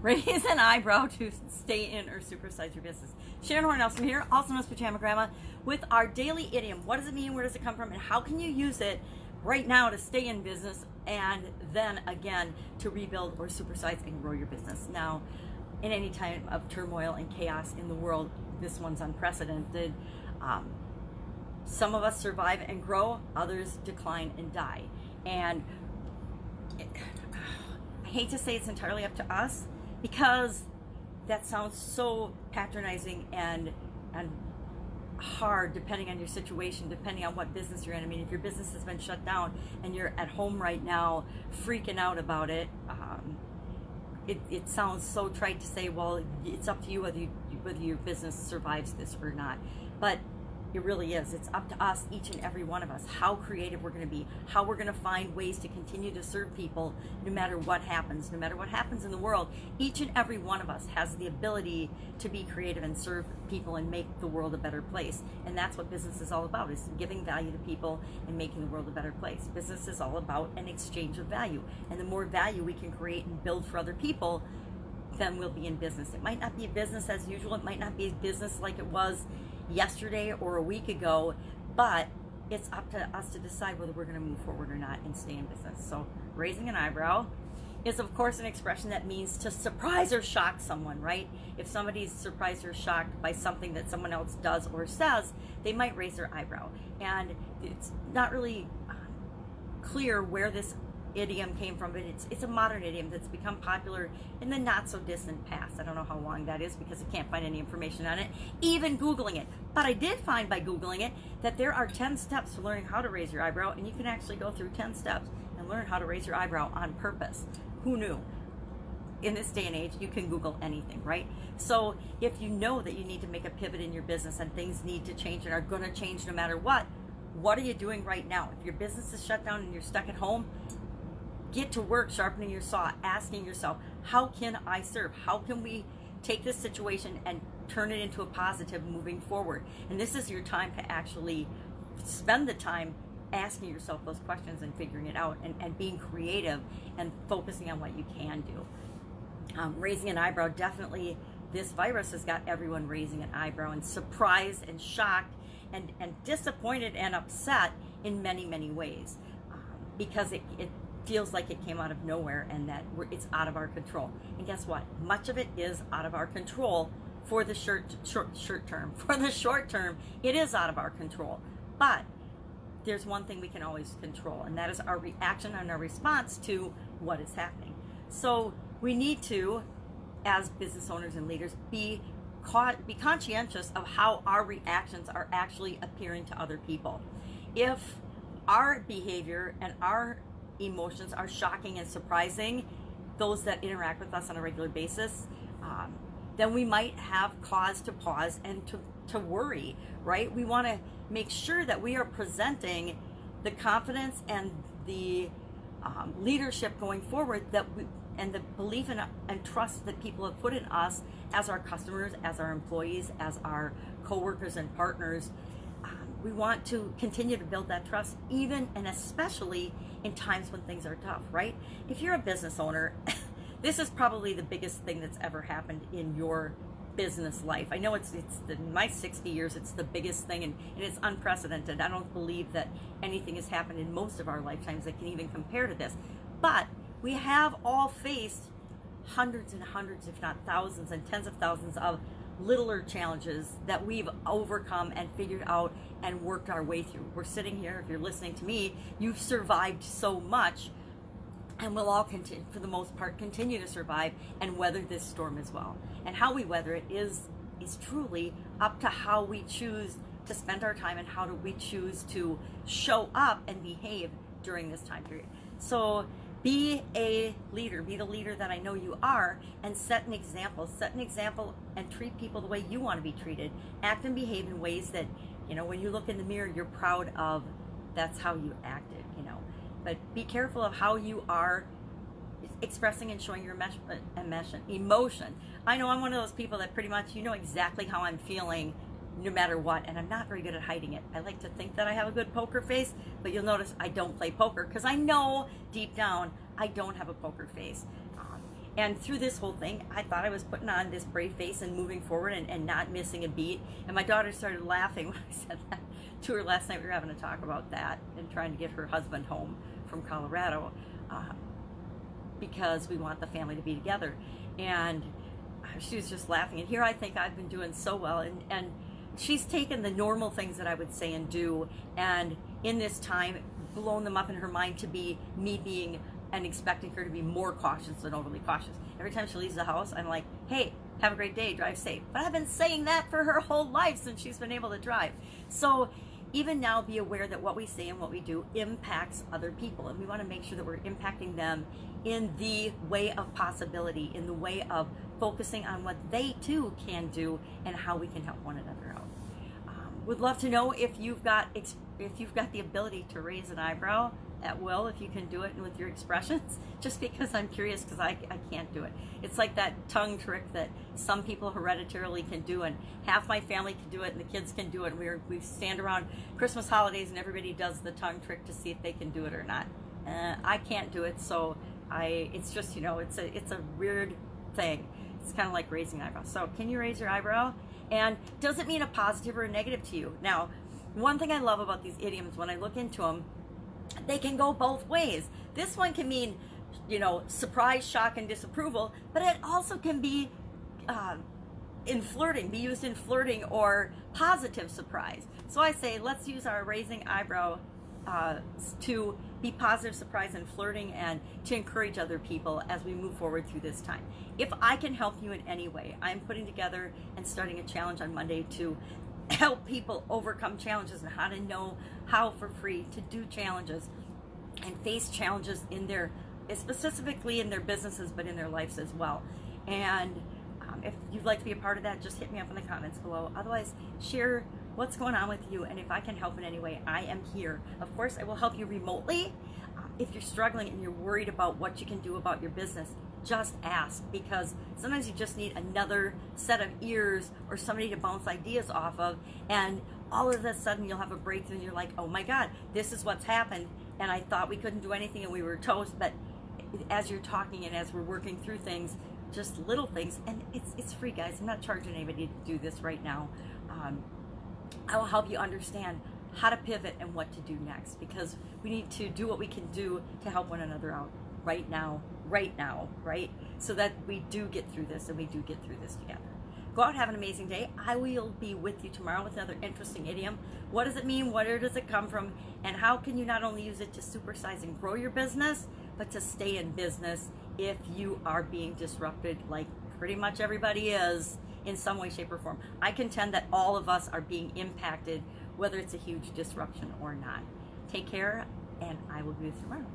Raise an eyebrow to stay in or supersize your business. Sharon Horne-Ellstrom here, also known as Pajama Grandma, with our daily idiom. What does it mean? Where does it come from? And how can you use it right now to stay in business and then again to rebuild or supersize and grow your business? Now, in any time of turmoil and chaos in the world, this one's unprecedented. Some of us survive and grow, others decline and die. And I hate to say it's entirely up to us, because that sounds so patronizing and hard, depending on your situation, depending on what business you're in. I mean, if your business has been shut down and you're at home right now freaking out about it, it sounds so trite to say, well, it's up to you whether your business survives this or not. But it really is. It's up to us, each and every one of us, how creative we're going to be, how we're going to find ways to continue to serve people no matter what happens. No matter what happens in the world, each and every one of us has the ability to be creative and serve people and make the world a better place. And that's what business is all about, is giving value to people and making the world a better place. Business is all about an exchange of value. And the more value we can create and build for other people, then we'll be in business. It might not be a business as usual. It might not be a business like it was yesterday or a week ago, but it's up to us to decide whether we're going to move forward or not and stay in business. So raising an eyebrow is, of course, an expression that means to surprise or shock someone, right? If somebody's surprised or shocked by something that someone else does or says, they might raise their eyebrow. And it's not really clear where this idiom came from, but it's a modern idiom that's become popular in the not so distant past. I don't know how long that is because I can't find any information on it, even Googling it. But I did find by Googling it that there are 10 steps to learning how to raise your eyebrow, and you can actually go through 10 steps and learn how to raise your eyebrow on purpose. Who knew? In this day and age, you can Google anything, right? So if you know that you need to make a pivot in your business and things need to change and are going to change no matter what are you doing right now? If your business is shut down and you're stuck at home, get to work sharpening your saw, asking yourself, how can I serve? How can we take this situation and turn it into a positive moving forward? And this is your time to actually spend the time asking yourself those questions and figuring it out and being creative and focusing on what you can do. Raising an eyebrow, definitely this virus has got everyone raising an eyebrow and surprised and shocked and disappointed and upset in many, many ways, because it feels like it came out of nowhere and that it's out of our control. And guess what? Much of it is out of our control for the short term. For the short term, it is out of our control. But there's one thing we can always control, and that is our reaction and our response to what is happening. So we need to, as business owners and leaders, be conscientious of how our reactions are actually appearing to other people. If our behavior and our emotions are shocking and surprising those that interact with us on a regular basis, then we might have cause to pause and to worry, right? We want to make sure that we are presenting the confidence and the leadership going forward and the belief and trust that people have put in us as our customers, as our employees, as our coworkers and partners. We want to continue to build that trust, even and especially in times when things are tough, right? If you're a business owner, this is probably the biggest thing that's ever happened in your business life. I know in my 60 years, it's the biggest thing, and it's unprecedented. I don't believe that anything has happened in most of our lifetimes that can even compare to this. But we have all faced hundreds and hundreds, if not thousands and tens of thousands of littler challenges that we've overcome and figured out and worked our way through. We're sitting here, if you're listening to me, you've survived so much, and we'll all continue, for the most part, continue to survive and weather this storm as well. And how we weather it is truly up to how we choose to spend our time and how do we choose to show up and behave during this time period. So be a leader, be the leader that I know you are, and set an example and treat people the way you want to be treated. Act and behave in ways that, when you look in the mirror, you're proud of. That's how you acted, But be careful of how you are expressing and showing your emotion. I know I'm one of those people that pretty much, exactly how I'm feeling no matter what, and I'm not very good at hiding it. I like to think that I have a good poker face, but you'll notice I don't play poker because I know deep down I don't have a poker face. And through this whole thing, I thought I was putting on this brave face and moving forward and not missing a beat. And my daughter started laughing when I said that to her last night. We were having a talk about that and trying to get her husband home from Colorado because we want the family to be together. And she was just laughing. And here I think I've been doing so well. And she's taken the normal things that I would say and do, and in this time, blown them up in her mind to be me being and expecting her to be more cautious than overly cautious. Every time she leaves the house, I'm like, hey, have a great day, drive safe. But I've been saying that for her whole life since she's been able to drive. So even now, be aware that what we say and what we do impacts other people, and we want to make sure that we're impacting them in the way of possibility, in the way of focusing on what they too can do and how we can help one another out. Would love to know if you've got the ability to raise an eyebrow at will, if you can do it with your expressions, just because I'm curious, because I can't do it. It's like that tongue trick that some people hereditarily can do, and half my family can do it and the kids can do it, and we stand around Christmas holidays and everybody does the tongue trick to see if they can do it or not. I can't do it, so it's just, you know, it's a weird thing. It's kind of like raising an eyebrow. So can you raise your eyebrow? And does it mean a positive or a negative to you? Now, one thing I love about these idioms, when I look into them, they can go both ways. This one can mean, you know, surprise, shock, and disapproval, but it also can be in flirting, be used in flirting or positive surprise. So I say, let's use our raising eyebrow to be positive surprise and flirting, and to encourage other people as we move forward through this time. If I can help you in any way, I'm putting together and starting a challenge on Monday to help people overcome challenges and how to know how for free to do challenges and face challenges in their, specifically in their businesses, but in their lives as well. And if you'd like to be a part of that, just hit me up in the comments below. Otherwise, share what's going on with you, and if I can help in any way, I am here. Of course, I will help you remotely. If you're struggling and you're worried about what you can do about your business, just ask, because sometimes you just need another set of ears or somebody to bounce ideas off of, and all of a sudden you'll have a breakthrough and you're like, oh my God, this is what's happened, and I thought we couldn't do anything and we were toast. But as you're talking and as we're working through things, just little things, and it's free, guys. I'm not charging anybody to do this right now. I will help you understand how to pivot and what to do next, because we need to do what we can do to help one another out right now, right? So that we do get through this, and we do get through this together. Go out, have an amazing day. I will be with you tomorrow with another interesting idiom. What does it mean? Where does it come from? And how can you not only use it to supersize and grow your business, but to stay in business if you are being disrupted, like pretty much everybody is, in some way, shape, or form. I contend that all of us are being impacted, whether it's a huge disruption or not. Take care, and I will be with you tomorrow.